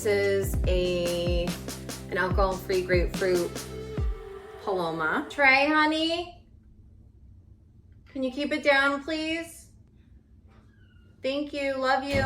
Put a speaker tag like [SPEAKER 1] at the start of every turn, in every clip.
[SPEAKER 1] This is an alcohol-free grapefruit Paloma. Trey, honey, can you keep it down, please? Thank you, love you.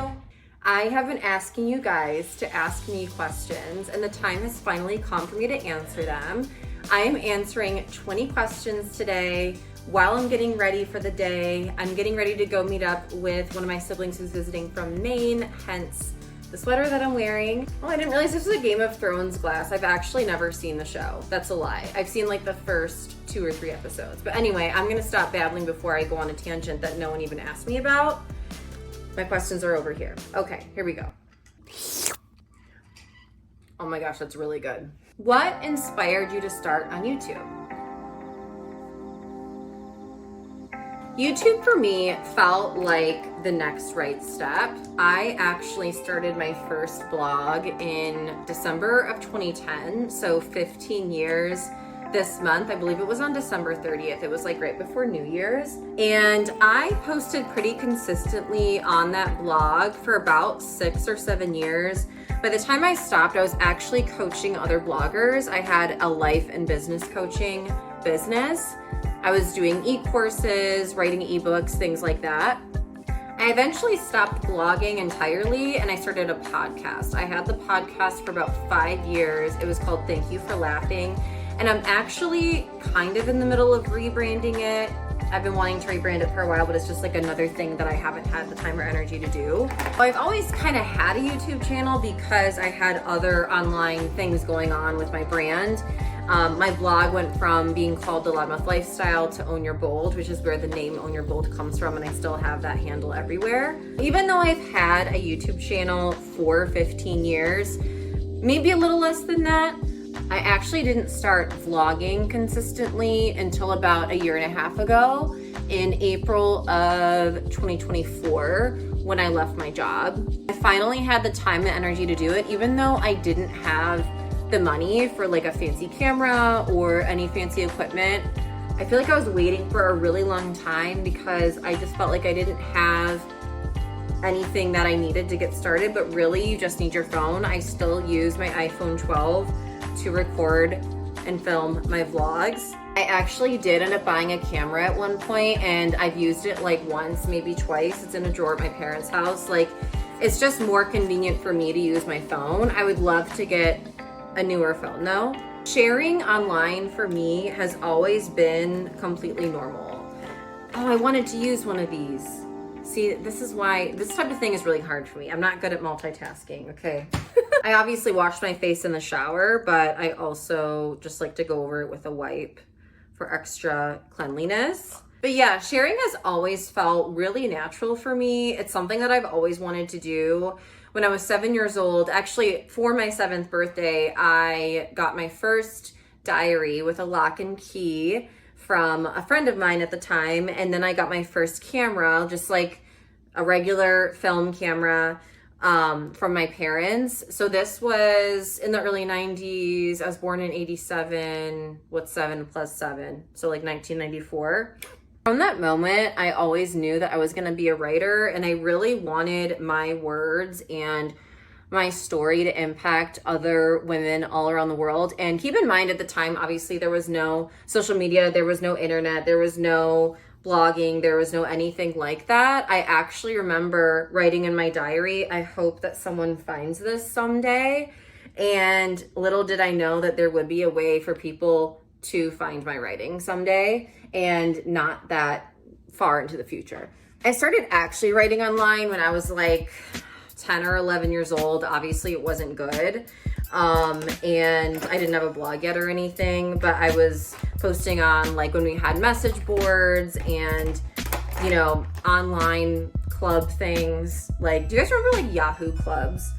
[SPEAKER 1] I have been asking you guys to ask me questions, and the time has finally come for me to answer them. I am answering 20 questions today while I'm getting ready for the day. I'm getting ready to go meet up with one of my siblings who's visiting from Maine, hence the sweater that I'm wearing. Oh, I didn't realize this was a Game of Thrones glass. I've actually never seen the show. That's a lie. I've seen like the first 2 or 3 episodes. But anyway, I'm gonna stop babbling before I go on a tangent that no one even asked me about. My questions are over here. Okay, here we go. Oh my gosh, that's really good. What inspired you to start on YouTube? YouTube for me felt like the next right step. I actually started my first blog in December of 2010, so 15 years this month. I believe it was on December 30th. It was like right before New Year's. And I posted pretty consistently on that blog for about 6 or 7 years. By the time I stopped, I was actually coaching other bloggers. I had a life and business coaching business. I was doing e-courses, writing ebooks, things like that. I eventually stopped blogging entirely and I started a podcast. I had the podcast for about 5 years. It was called Thank You for Laughing. And I'm actually kind of in the middle of rebranding it. I've been wanting to rebrand it for a while, but it's just like another thing that I haven't had the time or energy to do. I've always kind of had a YouTube channel because I had other online things going on with my brand. My blog went from being called The Loudmouth Lifestyle to Own Your Bold, which is where the name Own Your Bold comes from, and I still have that handle everywhere. Even though I've had a YouTube channel for 15 years, maybe a little less than that, I actually didn't start vlogging consistently until about 1.5 years ago in April of 2024 when I left my job. I finally had the time and energy to do it, even though I didn't have the money for like a fancy camera or any fancy equipment. I feel like I was waiting for a really long time because I just felt like I didn't have anything that I needed to get started, but really you just need your phone. I still use my iPhone 12 to record and film my vlogs. I actually did end up buying a camera at one point and I've used it like once, maybe twice. It's in a drawer at my parents' house. Like, it's just more convenient for me to use my phone. I would love to get a newer phone though. Sharing online for me has always been completely normal. Oh, I wanted to use one of these. See, this is why this type of thing is really hard for me. I'm not good at multitasking, okay? I obviously wash my face in the shower, but I also just like to go over it with a wipe for extra cleanliness. But yeah, sharing has always felt really natural for me. It's something that I've always wanted to do. When I was 7 years old, actually for my 7th birthday, I got my first diary with a lock and key from a friend of mine at the time. And then I got my first camera, just like a regular film camera from my parents. So this was in the early 90s. I was born in 87. What's 7 plus 7? So like 1994. From that moment, I always knew that I was going to be a writer, and I really wanted my words and my story to impact other women all around the world. And keep in mind, at the time, obviously, there was no social media, there was no internet, there was no blogging, there was no anything like that. I actually remember writing in my diary, I hope that someone finds this someday. And little did I know that there would be a way for people to find my writing someday, and not that far into the future. I started actually writing online when I was like 10 or 11 years old. Obviously it wasn't good. And I didn't have a blog yet or anything, but I was posting on like when we had message boards and, you know, online club things. Like, do you guys remember like Yahoo clubs?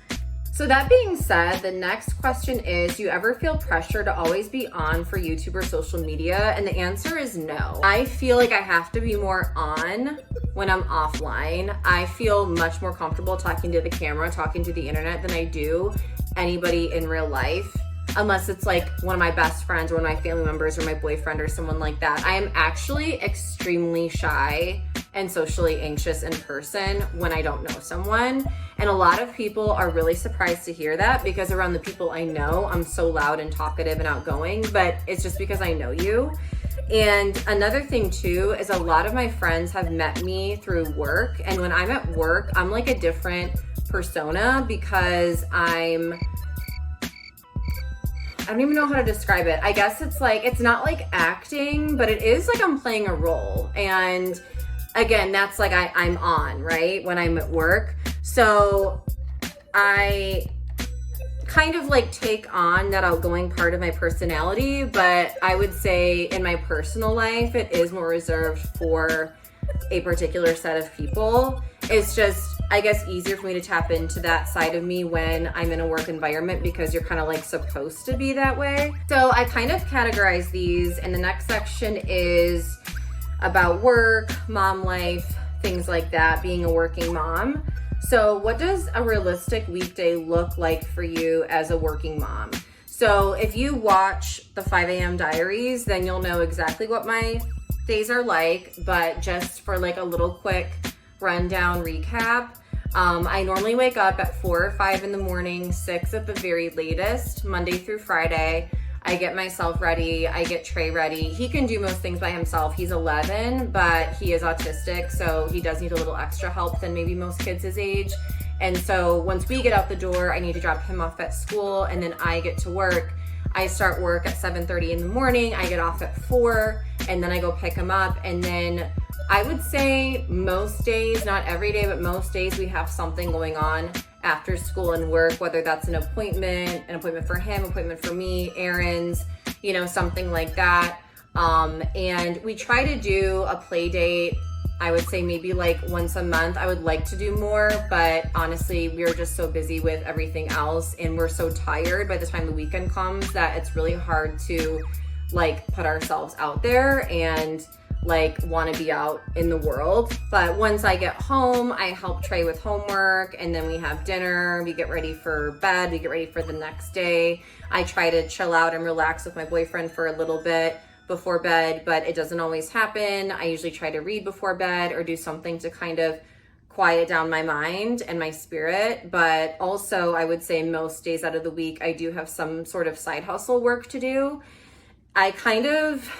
[SPEAKER 1] So that being said, the next question is, do you ever feel pressure to always be on for YouTube or social media? And the answer is no. I feel like I have to be more on when I'm offline. I feel much more comfortable talking to the camera, talking to the internet than I do anybody in real life. unless it's like one of my best friends or one of my family members or my boyfriend or someone like that. I am actually extremely shy and socially anxious in person when I don't know someone. And a lot of people are really surprised to hear that, because around the people I know, I'm so loud and talkative and outgoing, but it's just because I know you. And another thing too is a lot of my friends have met me through work. And when I'm at work, I'm like a different persona, because I don't even know how to describe it. I guess it's like, it's not like acting, but it is like I'm playing a role. And again, that's like I'm on, right? When I'm at work. So I kind of like take on that outgoing part of my personality, but I would say in my personal life, it is more reserved for a particular set of people. It's just, I guess, easier for me to tap into that side of me when I'm in a work environment, because you're kind of like supposed to be that way. So I kind of categorize these, and the next section is about work, mom life, things like that, being a working mom. So what does a realistic weekday look like for you as a working mom? So if you watch the 5 a.m. diaries, then you'll know exactly what my days are like, but just for like a little quick rundown recap, I normally wake up at 4 or 5 in the morning, 6 at the very latest, Monday through Friday. I get myself ready, I get Trey ready. He can do most things by himself. He's 11, but he is autistic, so he does need a little extra help than maybe most kids his age. And so once we get out the door, I need to drop him off at school, and then I get to work. I start work at 7:30 in the morning, I get off at 4, and then I go pick him up. And then I would say most days, not every day, but most days we have something going on after school and work, whether that's an appointment for him, appointment for me, errands, you know, something like that. And we try to do a play date, I would say maybe like once a month. I would like to do more, but honestly, we're just so busy with everything else, and we're so tired by the time the weekend comes that it's really hard to like put ourselves out there and like want to be out in the world. But once I get home, I help Trey with homework, and then we have dinner, we get ready for bed, we get ready for the next day. I try to chill out and relax with my boyfriend for a little bit before bed, but it doesn't always happen. I usually try to read before bed or do something to kind of quiet down my mind and my spirit. But also, I would say most days out of the week, I do have some sort of side hustle work to do. I kind of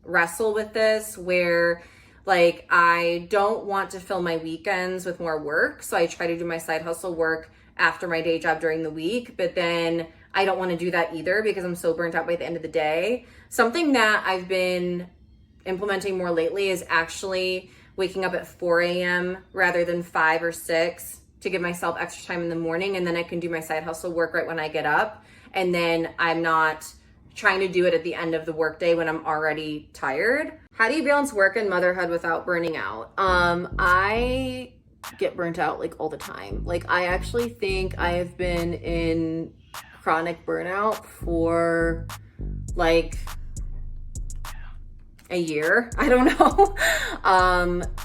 [SPEAKER 1] wrestle with this where like I don't want to fill my weekends with more work, so I try to do my side hustle work after my day job during the week, but then I don't want to do that either because I'm so burnt out by the end of the day. Something that I've been implementing more lately is actually waking up at 4 a.m. rather than 5 or 6 to give myself extra time in the morning, and then I can do my side hustle work right when I get up, and then I'm not trying to do it at the end of the workday when I'm already tired. How do you balance work and motherhood without burning out? I get burnt out like all the time. Like I actually think I have been in chronic burnout for like a year. I don't know.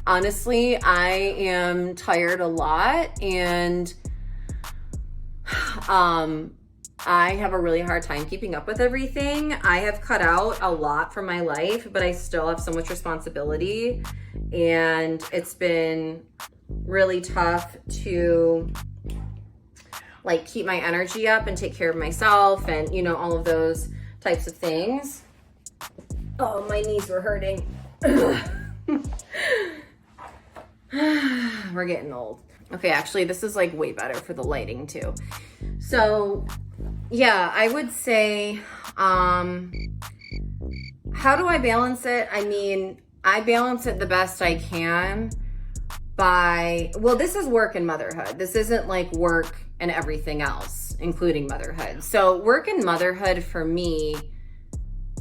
[SPEAKER 1] Honestly, I am tired a lot, and I have a really hard time keeping up with everything. I have cut out a lot from my life, but I still have so much responsibility, and it's been really tough to like keep my energy up and take care of myself and, you know, all of those types of things. Oh, my knees were hurting. We're getting old. Okay, actually, this is like way better for the lighting too. So yeah, I would say, how do I balance it? I mean, I balance it the best I can by, well, this is work and motherhood. This isn't like work and everything else, including motherhood. So work and motherhood for me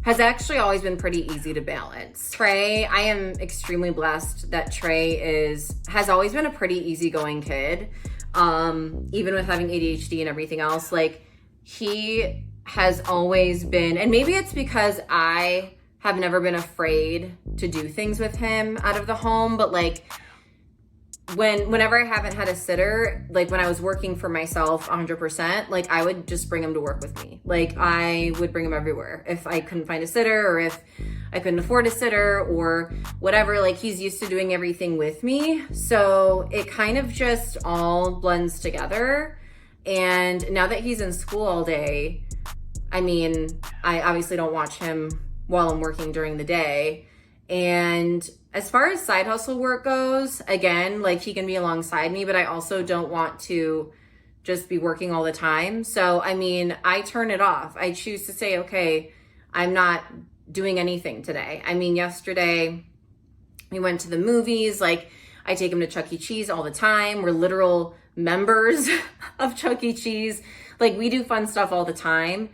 [SPEAKER 1] has actually always been pretty easy to balance. Trey, I am extremely blessed that Trey has always been a pretty easygoing kid. Even with having ADHD and everything else, like he has always been, and maybe it's because I have never been afraid to do things with him out of the home, but like whenever I haven't had a sitter, like when I was working for myself 100%, like I would just bring him to work with me. Like I would bring him everywhere. If I couldn't find a sitter, or if I couldn't afford a sitter or whatever, like he's used to doing everything with me. So it kind of just all blends together. And now that he's in school all day, I mean, I obviously don't watch him while I'm working during the day. And as far as side hustle work goes, again, like he can be alongside me, but I also don't want to just be working all the time. So, I mean, I turn it off. I choose to say, okay, I'm not doing anything today. I mean, yesterday we went to the movies. Like I take him to Chuck E. Cheese all the time. We're literal members of Chuck E. Cheese. Like we do fun stuff all the time.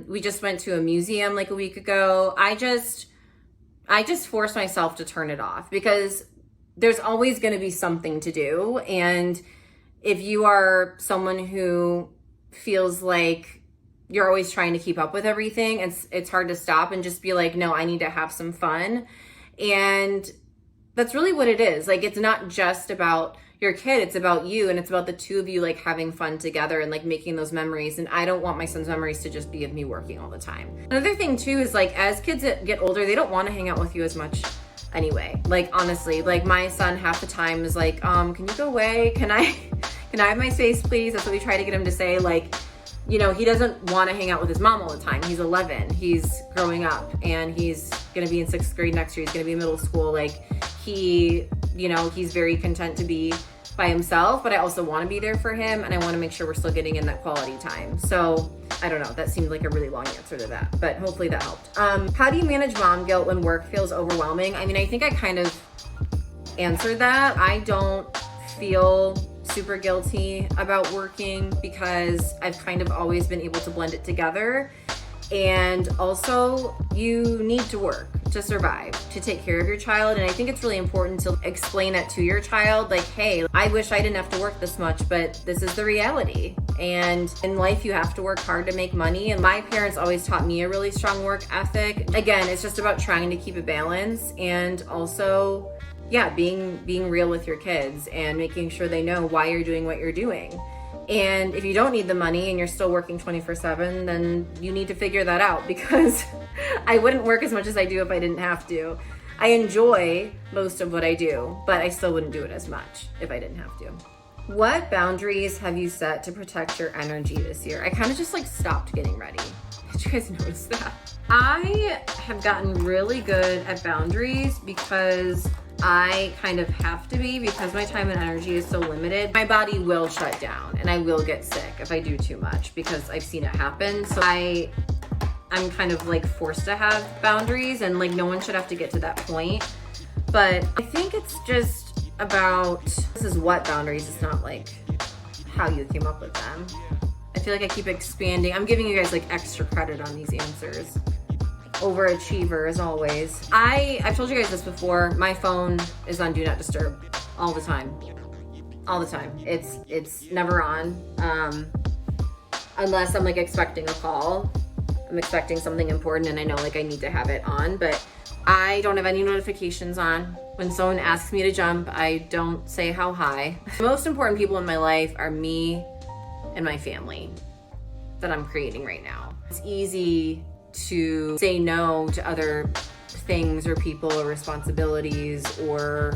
[SPEAKER 1] We just went to a museum like a week ago. I just force myself to turn it off because there's always going to be something to do. And if you are someone who feels like you're always trying to keep up with everything, it's hard to stop and just be like, no, I need to have some fun. And that's really what it is. Like, it's not just about your kid, it's about you, and it's about the two of you like having fun together and like making those memories. And I don't want my son's memories to just be of me working all the time. Another thing too is like as kids get older, they don't want to hang out with you as much anyway. Like honestly, like my son half the time is like, can you go away? Can I have my space, please? That's what we try to get him to say. Like, you know, he doesn't want to hang out with his mom all the time. He's 11, he's growing up, and he's gonna be in 6th grade next year. He's gonna be in middle school. Like he, you know, he's very content to be by himself, but I also want to be there for him, and I want to make sure we're still getting in that quality time. So I don't know, that seemed like a really long answer to that, but hopefully that helped. How do you manage mom guilt when work feels overwhelming? I mean, I think I kind of answered that. I don't feel super guilty about working because I've kind of always been able to blend it together. And also, you need to work to survive, to take care of your child. And I think it's really important to explain that to your child. Like, hey, I wish I didn't have to work this much, but this is the reality. And in life, you have to work hard to make money. And my parents always taught me a really strong work ethic. Again, it's just about trying to keep a balance, and also, yeah, being real with your kids and making sure they know why you're doing what you're doing. And if you don't need the money and you're still working 24/7, then you need to figure that out, because I wouldn't work as much as I do if I didn't have to. I enjoy most of what I do, but I still wouldn't do it as much if I didn't have to. What boundaries have you set to protect your energy this year? I kind of just like stopped getting ready. Did you guys notice that? I have gotten really good at boundaries because I kind of have to be, because my time and energy is so limited. My body will shut down and I will get sick if I do too much, because I've seen it happen. So I'm kind of like forced to have boundaries, and like no one should have to get to that point. But I think it's just about, this is what boundaries, it's not like how you came up with them. I feel like I keep expanding. I'm giving you guys like extra credit on these answers. Overachiever as always. I've told you guys this before. My phone is on Do Not Disturb all the time. All the time. It's never on. Unless I'm like expecting a call. I'm expecting something important and I know like I need to have it on, but I don't have any notifications on. When someone asks me to jump, I don't say how high. The most important people in my life are me and my family that I'm creating right now. It's easy to say no to other things or people or responsibilities or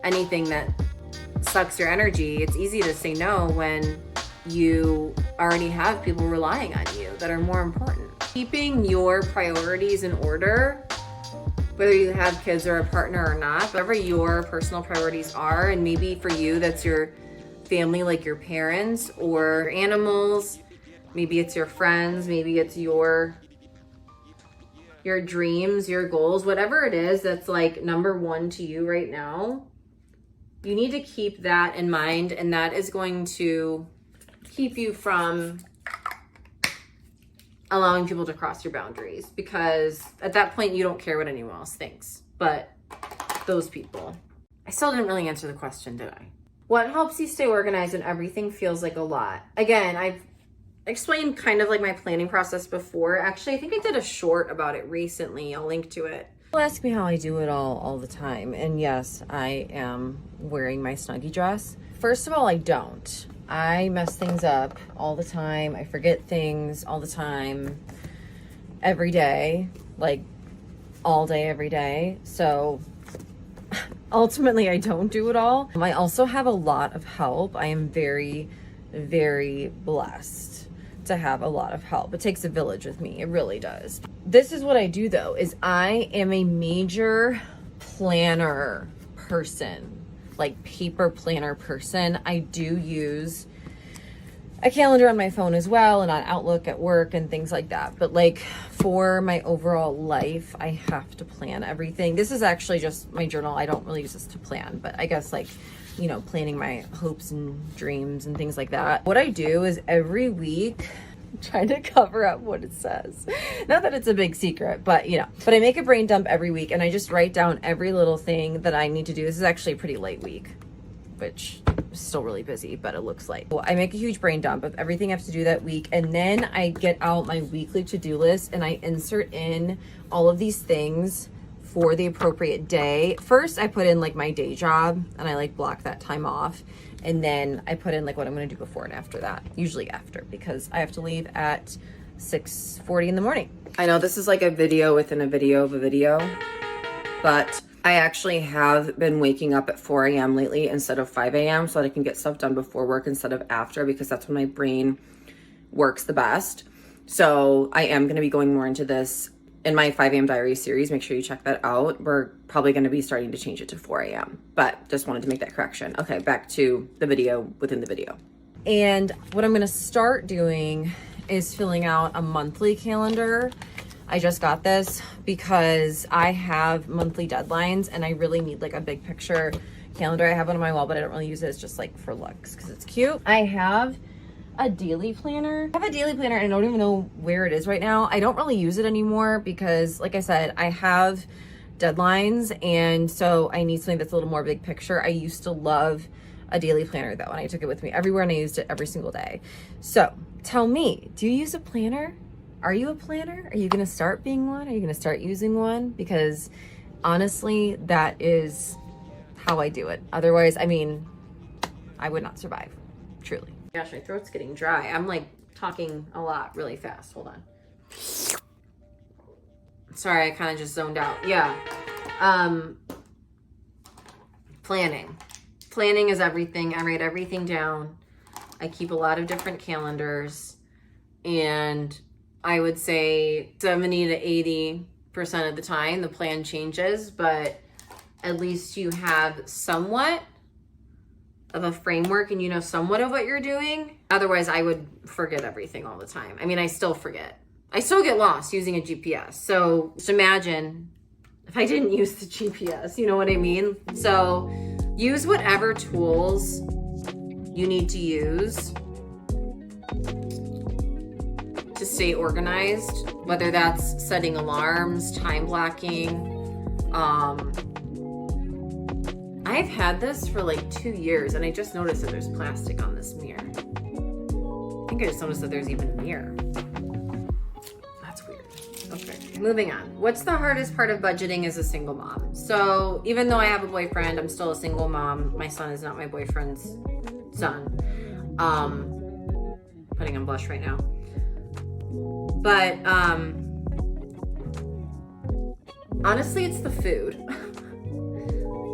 [SPEAKER 1] anything that sucks your energy. It's easy to say no when you already have people relying on you that are more important. Keeping your priorities in order, whether you have kids or a partner or not, whatever your personal priorities are, and maybe for you that's your family, like your parents or your animals, maybe it's your friends, maybe it's your dreams, your goals, whatever it is that's like number one to you right now, you need to keep that in mind, and that is going to keep you from allowing people to cross your boundaries, because at that point you don't care what anyone else thinks, but those people. I still didn't really answer the question, did I? What helps you stay organized when everything feels like a lot? Again, I've explained kind of like my planning process before. Actually, I think I did a short about it recently. I'll link to it. People ask me how I do it all the time. And yes, I am wearing my Snuggie dress. First of all, I don't. I mess things up all the time. I forget things all the time, every day, like all day, every day. So ultimately, I don't do it all. I also have a lot of help. I am very, very blessed to have a lot of help. It takes a village with me. It really does. This is what I do though, is I am a major planner person, like paper planner person. I do use a calendar on my phone as well, and on Outlook at work and things like that. But like for my overall life, I have to plan everything. This is actually just my journal. I don't really use this to plan, but I guess like, you know, planning my hopes and dreams and things like that. What I do is every week, I'm trying to cover up what it says. Not that it's a big secret, but you know, but I make a brain dump every week and I just write down every little thing that I need to do. This is actually a pretty light week, which is still really busy, but it looks like. Well, I make a huge brain dump of everything I have to do that week. And then I get out my weekly to-do list and I insert in all of these things for the appropriate day. First, I put in like my day job and I like block that time off. And then I put in like what I'm gonna do before and after that, usually after, because I have to leave at 6:40 in the morning. I know this is like a video within a video of a video, but I actually have been waking up at 4 a.m. lately instead of 5 a.m. so that I can get stuff done before work instead of after, because that's when my brain works the best. So I am gonna be going more into this in my 5 a.m. diary series. Make sure you check that out. We're probably going to be starting to change it to 4 a.m. but just wanted to make that correction. Okay, back to the video within the video. And what I'm going to start doing is filling out a monthly calendar. I just got this because I have monthly deadlines and I really need like a big picture calendar. I have one on my wall, but I don't really use it. It's just like for looks because it's cute. I have a daily planner. I have a daily planner and I don't even know where it is right now. I don't really use it anymore because, like I said, I have deadlines and so I need something that's a little more big picture. I used to love a daily planner though, and I took it with me everywhere and I used it every single day. So tell me, do you use a planner? Are you a planner? Are you gonna start being one? Are you gonna start using one? Because honestly, that is how I do it. Otherwise, I mean, I would not survive, truly. Gosh, my throat's getting dry. I'm like talking a lot really fast. Hold on. Sorry, I kind of just zoned out. Yeah. Planning. Planning is everything. I write everything down. I keep a lot of different calendars, and I would say 70 to 80% of the time the plan changes, but at least you have somewhat of a framework and you know somewhat of what you're doing. Otherwise, I would forget everything all the time. I mean, I still forget. I still get lost using a GPS. So just imagine if I didn't use the GPS, you know what I mean? So use whatever tools you need to use to stay organized, whether that's setting alarms, time blocking. I've had this for like 2 years and I just noticed that there's plastic on this mirror. I think I just noticed that there's even a mirror. That's weird. Okay, moving on. What's the hardest part of budgeting as a single mom? So even though I have a boyfriend, I'm still a single mom. My son is not my boyfriend's son. Putting on blush right now. But honestly, it's the food.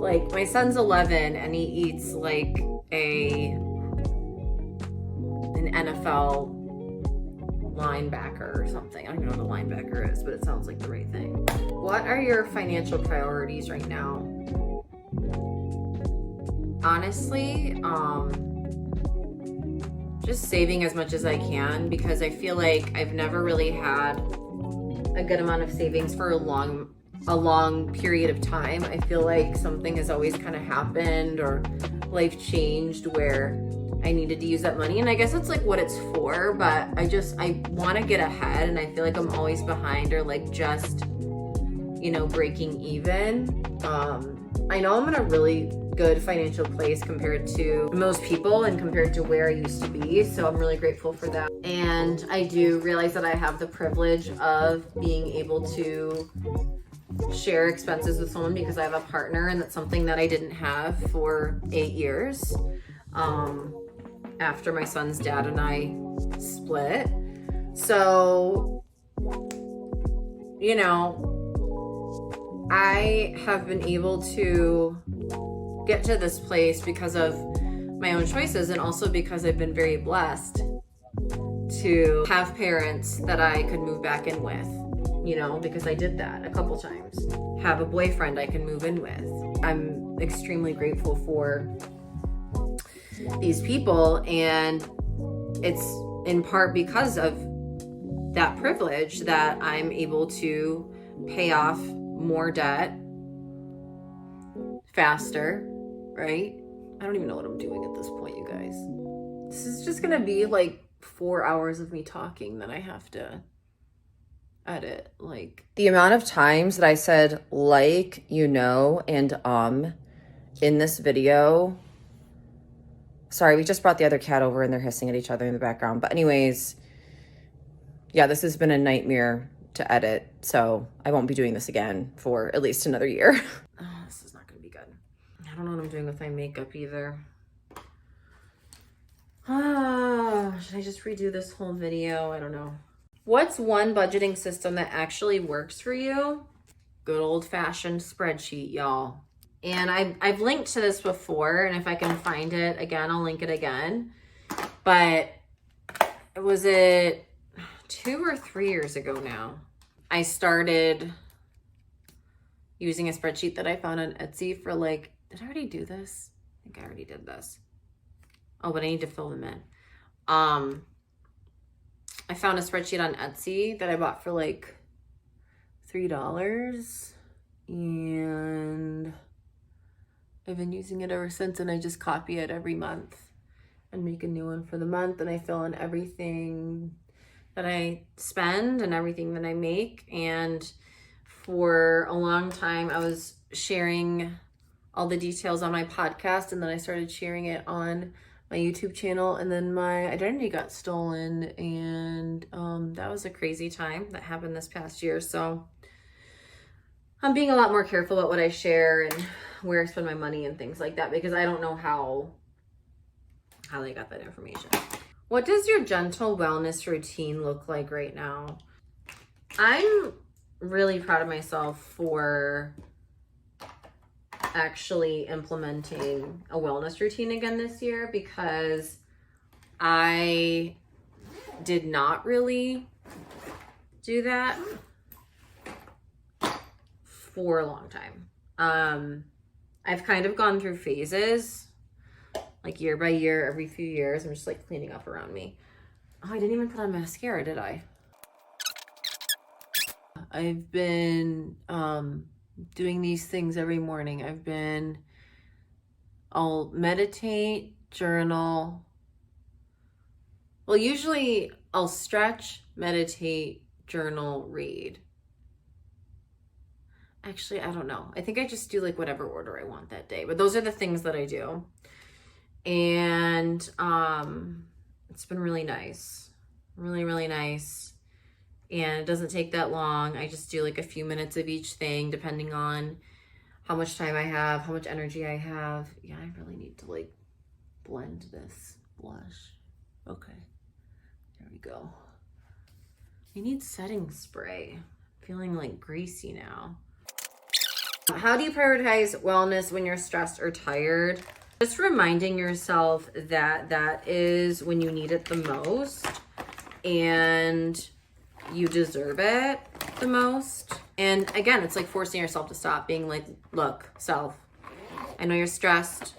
[SPEAKER 1] Like, my son's 11 and he eats like an NFL linebacker or something. I don't even know what a linebacker is, but it sounds like the right thing. What are your financial priorities right now? Honestly, just saving as much as I can, because I feel like I've never really had a good amount of savings for a long period of time. I feel like something has always kind of happened or life changed where I needed to use that money, and I guess that's like what it's for, but I want to get ahead and I feel like I'm always behind or like just, you know, breaking even. I know I'm in a really good financial place compared to most people and compared to where I used to be, so I'm really grateful for that. And I do realize that I have the privilege of being able to share expenses with someone because I have a partner, and that's something that I didn't have for 8 years after my son's dad and I split. So, you know, I have been able to get to this place because of my own choices, and also because I've been very blessed to have parents that I could move back in with, you know, because I did that a couple times. Have a boyfriend I can move in with. I'm extremely grateful for these people, and it's in part because of that privilege that I'm able to pay off more debt faster, right? I don't even know what I'm doing at this point, you guys. This is just gonna be like 4 hours of me talking that I have to edit. Like, the amount of times that I said like, you know, and in this video. Sorry, we just brought the other cat over and they're hissing at each other in the background. But anyways, yeah, this has been a nightmare to edit, so I won't be doing this again for at least another year. Oh, this is not gonna be good. I don't know what I'm doing with my makeup either. Should I just redo this whole video? I don't know. What's one budgeting system that actually works for you? Good old-fashioned spreadsheet, y'all. And I've linked to this before, and if I can find it again, I'll link it again. But was it 2 or 3 years ago now, I started using a spreadsheet that I found on Etsy for like, did I already do this? I think I already did this. Oh, but I need to fill them in. I found a spreadsheet on Etsy that I bought for like $3, and I've been using it ever since, and I just copy it every month and make a new one for the month, and I fill in everything that I spend and everything that I make. And for a long time, I was sharing all the details on my podcast, and then I started sharing it on my YouTube channel, and then my identity got stolen, and that was a crazy time that happened this past year. So I'm being a lot more careful about what I share and where I spend my money and things like that, because I don't know how they got that information. What does your gentle wellness routine look like right now? I'm really proud of myself for actually implementing a wellness routine again this year, because I did not really do that for a long time. I've kind of gone through phases, like year by year, every few years. I'm just like cleaning up around me. Oh, I didn't even put on mascara, did I? I've been doing these things every morning. I'll meditate, journal. Well, usually I'll stretch, meditate, journal, read. Actually, I don't know. I think I just do like whatever order I want that day. But those are the things that I do. And it's been really nice. Really, really nice. And it doesn't take that long. I just do like a few minutes of each thing, depending on how much time I have, how much energy I have. Yeah, I really need to like blend this blush. Okay, there we go. I need setting spray. I'm feeling like greasy now. How do you prioritize wellness when you're stressed or tired? Just reminding yourself that that is when you need it the most, and you deserve it the most. And again, it's like forcing yourself to stop, being like, look, self, I know you're stressed.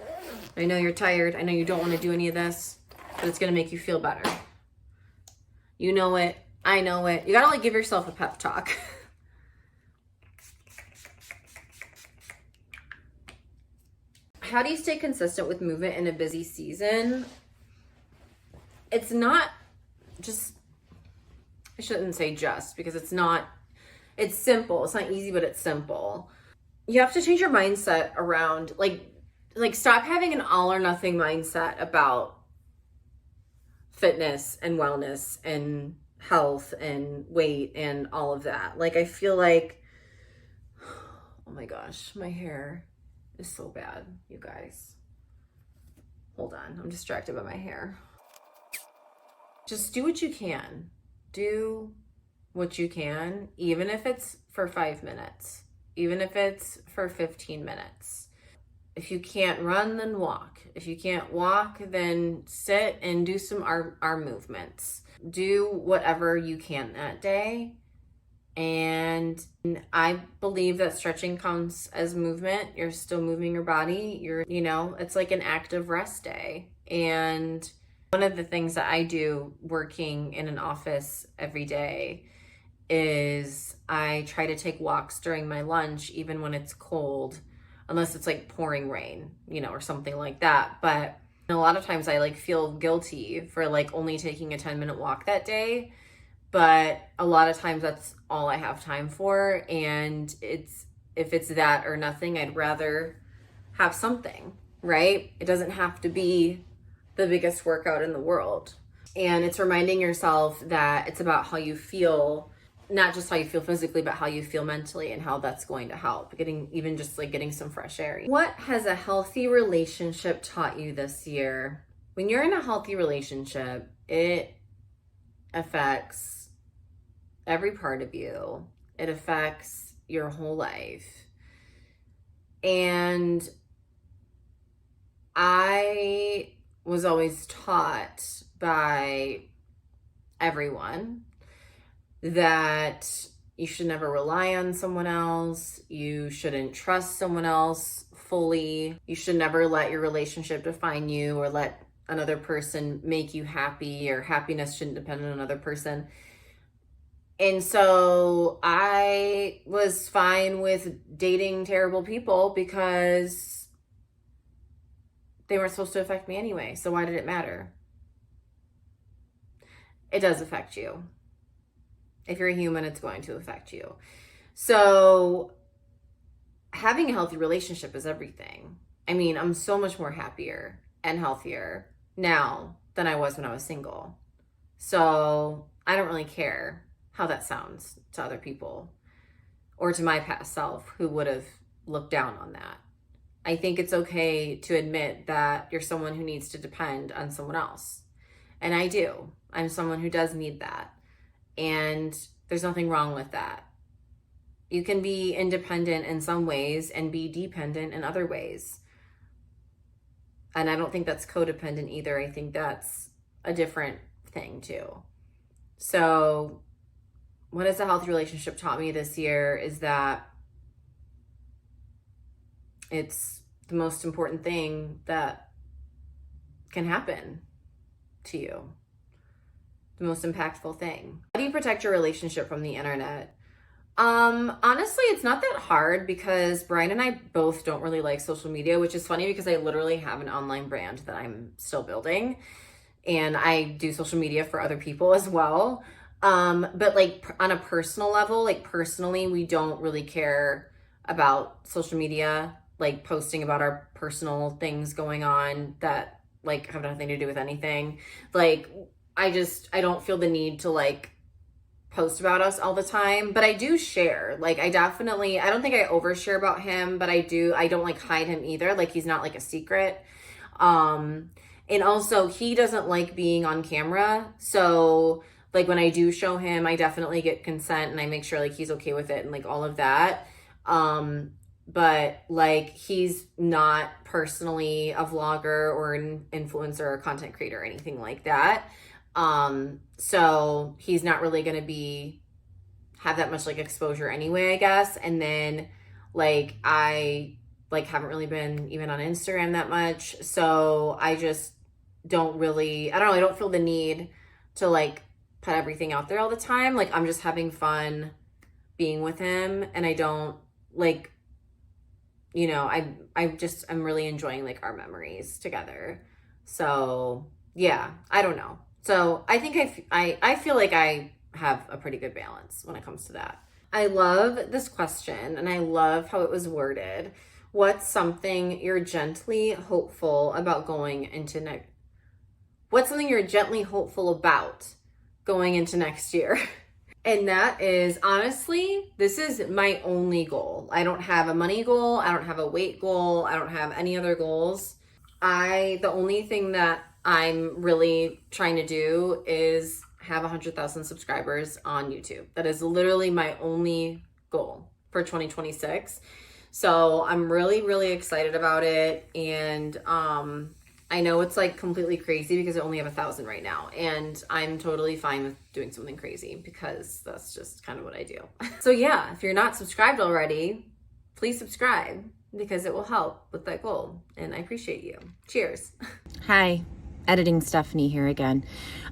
[SPEAKER 1] I know you're tired. I know you don't want to do any of this, but it's going to make you feel better. You know it. I know it. You got to like give yourself a pep talk. How do you stay consistent with movement in a busy season? It's not just, I shouldn't say just, because it's not, it's simple. It's not easy, but it's simple. You have to change your mindset around, like stop having an all or nothing mindset about fitness and wellness and health and weight and all of that. Like, I feel like Oh my gosh, my hair is so bad, you guys. Hold on, I'm distracted by my hair. Just do what you can. Do what you can, even if it's for 5 minutes, even if it's for 15 minutes. If you can't run, then walk. If you can't walk, then sit and do some arm movements. Do whatever you can that day. And I believe that stretching counts as movement. You're still moving your body. It's like an active rest day. And one of the things that I do working in an office every day is I try to take walks during my lunch, even when it's cold, unless it's like pouring rain, or something like that. But a lot of times I feel guilty for only taking a 10-minute walk that day. But a lot of times that's all I have time for. And if it's that or nothing, I'd rather have something, right? It doesn't have to be the biggest workout in the world. And it's reminding yourself that it's about how you feel, not just how you feel physically, but how you feel mentally and how that's going to help. Getting some fresh air. What has a healthy relationship taught you this year? When you're in a healthy relationship, it affects every part of you. It affects your whole life. And I was always taught by everyone that you should never rely on someone else. You shouldn't trust someone else fully. You should never let your relationship define you or let another person make you happy, or happiness shouldn't depend on another person. And so I was fine with dating terrible people because they weren't supposed to affect me anyway. So why did it matter? It does affect you. If you're a human, it's going to affect you. So having a healthy relationship is everything. I mean, I'm so much more happier and healthier now than I was when I was single. So I don't really care how that sounds to other people or to my past self who would have looked down on that. I think it's okay to admit that you're someone who needs to depend on someone else. And I do. I'm someone who does need that. And there's nothing wrong with that. You can be independent in some ways and be dependent in other ways. And I don't think that's codependent either. I think that's a different thing too. So what has a healthy relationship taught me this year is that it's the most important thing that can happen to you. The most impactful thing. How do you protect your relationship from the internet? Honestly, it's not that hard because Brian and I both don't really like social media, which is funny because I literally have an online brand that I'm still building, and I do social media for other people as well. But on a personal level, personally, we don't really care about social media, posting about our personal things going on that have nothing to do with anything. I don't feel the need to post about us all the time, but I do share. I don't think I overshare about him, but I don't hide him either. He's not a secret. And also he doesn't like being on camera. So when I do show him, I definitely get consent and I make sure he's okay with it and all of that. But he's not personally a vlogger or an influencer or content creator or anything like that. So he's not really going to have that much exposure anyway, I guess. And then I haven't really been even on Instagram that much. So I just don't really, I don't feel the need to put everything out there all the time. I'm just having fun being with him, and I don't I'm really enjoying our memories together. So yeah, I don't know. So I think I feel like I have a pretty good balance when it comes to that. I love this question and I love how it was worded. What's something you're gently hopeful about going into What's something you're gently hopeful about going into next year? And that is, honestly, this is my only goal. I don't have a money goal. I don't have a weight goal. I don't have any other goals. The only thing that I'm really trying to do is have 100,000 subscribers on YouTube. That is literally my only goal for 2026. So I'm really, really excited about it. And I know it's like completely crazy because I only have 1,000 right now, and I'm totally fine with doing something crazy because that's just kind of what I do. So yeah, if you're not subscribed already, please subscribe because it will help with that goal, and I appreciate you. Cheers.
[SPEAKER 2] Hi, editing Stephanie here again.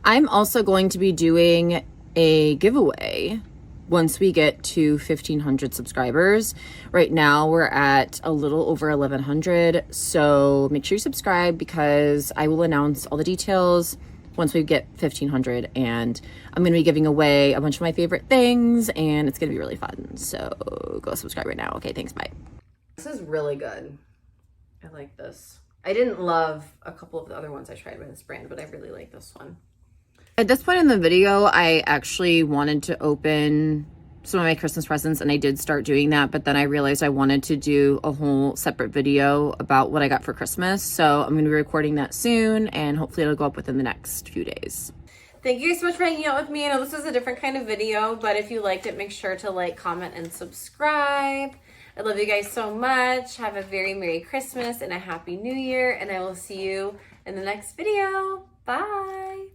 [SPEAKER 2] I'm also going to be doing a giveaway once we get to 1,500 subscribers. Right now we're at a little over 1,100, so make sure you subscribe because I will announce all the details once we get 1,500, and I'm going to be giving away a bunch of my favorite things, and it's going to be really fun. So go subscribe right now. Okay, thanks, bye.
[SPEAKER 1] This is really good. I like this. I didn't love a couple of the other ones I tried with this brand, but I really like this one.
[SPEAKER 2] At this point in the video, I actually wanted to open some of my Christmas presents, and I did start doing that, but then I realized I wanted to do a whole separate video about what I got for Christmas. So I'm going to be recording that soon, and hopefully it'll go up within the next few days.
[SPEAKER 1] Thank you so much for hanging out with me. I know this was a different kind of video, but if you liked it, make sure to like, comment, and subscribe. I love you guys so much. Have a very Merry Christmas and a Happy New Year, and I will see you in the next video. Bye.